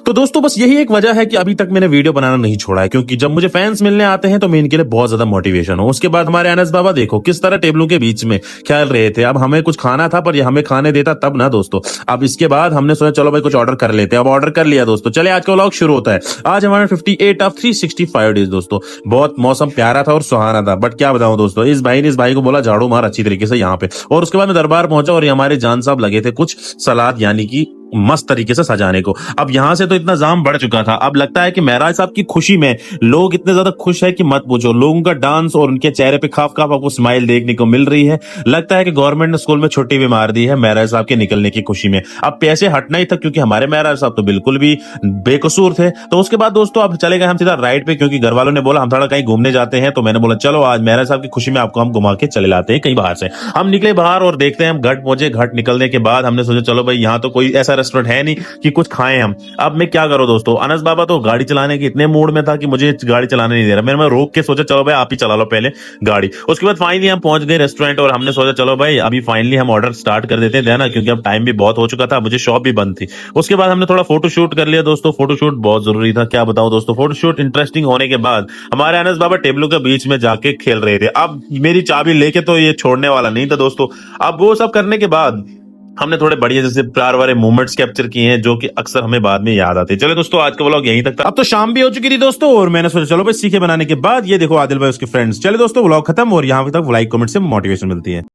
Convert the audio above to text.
तो दोस्तों बस यही एक वजह है कि अभी तक मैंने वीडियो बनाना नहीं छोड़ा है, क्योंकि जब मुझे फैंस मिलने आते हैं तो मैं इनके लिए बहुत ज्यादा मोटिवेशन हूँ। उसके बाद हमारे अनस बाबा देखो किस तरह टेबलों के बीच में खेल रहे थे। अब हमें कुछ खाना था पर ये हमें खाने देता तब ना दोस्तों। अब इसके बाद हमने सोचा चलो भाई कुछ ऑर्डर कर लेते हैं। अब ऑर्डर कर लिया दोस्तों। चले आज का व्लॉग शुरू होता है। आज हमारा 58 ऑफ 365 डेज दोस्तों। बहुत मौसम प्यारा था और सुहाना था, बट क्या बताऊं दोस्तों, इस भाई ने इस भाई को बोला झाड़ू मार अच्छी तरीके से यहाँ पे। और उसके बाद मैं दरबार पहुंचा और ये हमारे जान साहब लगे थे कुछ सलाद यानी कि मस्त तरीके से सजाने को। अब यहां से तो इतना जाम बढ़ चुका था। अब लगता है कि महराज साहब की खुशी में लोग इतने ज्यादा खुश है कि मत पूछो। लोगों का डांस और उनके चेहरे पे खाफ खाफ आपको स्माइल देखने को मिल रही है। लगता है कि गवर्नमेंट ने स्कूल में छुट्टी भी मार दी है महराज साहब के निकलने की खुशी में। अब पैसे हटना ही था, क्योंकि हमारे महराज साहब तो बिल्कुल भी बेकसूर थे। तो उसके बाद दोस्तों अब चले गए हम सीधा राइड पे, क्योंकि घर वालों ने बोला हम थोड़ा कहीं घूमने जाते हैं। तो मैंने बोला चलो आज महराज साहब की खुशी में आपको हम घुमा के चले लाते हैं कहीं बाहर से। हम निकले बाहर और देखते हैं हम घाट पहुंचे। घाट निकलने के बाद हमने सोचा चलो भाई यहाँ तो कोई ऐसा रेस्टोरेंट है नहीं कि कुछ खाएं हम। अब मैं क्या करूं दोस्तों, अनस बाबा तो गाड़ी चलाने के इतने मूड में था कि मुझे गाड़ी चलाने नहीं दे रहा। मैं रोक के सोचा चलो भाई आप ही चला लो पहले गाड़ी। उसके बाद फाइनली हम पहुंच गए रेस्टोरेंट और हमने सोचा चलो भाई अभी फाइनली हम ऑर्डर स्टार्ट कर देते हैं ना, क्योंकि अब टाइम भी बहुत हो चुका था, मुझे शॉप भी बंद थी। उसके बाद हमने थोड़ा फोटो शूट कर लिया दोस्तों। फोटो शूट बहुत जरूरी था, क्या बताऊं दोस्तों। फोटो शूट इंटरेस्टिंग होने के बाद हमारे अनस बाबा टेबलों के बीच में जाके खेल रहे थे। अब मेरी चाबी लेके तो ये छोड़ने वाला नहीं था दोस्तों। अब वो सब करने के बाद हमने थोड़े बढ़िया जैसे प्यार वाले मोमेंट्स कैप्चर किए हैं जो कि अक्सर हमें बाद में याद आते हैं। चलो दोस्तों आज का व्लॉग यहीं तक था। अब तो शाम भी हो चुकी थी दोस्तों और मैंने सोचा चलो भाई सीखे बनाने के बाद ये देखो आदिल भाई उसके फ्रेंड्स। चले दोस्तों व्लॉग खत्म और यहाँ तक लाइक कमेंट से मोटिवेशन मिलती है।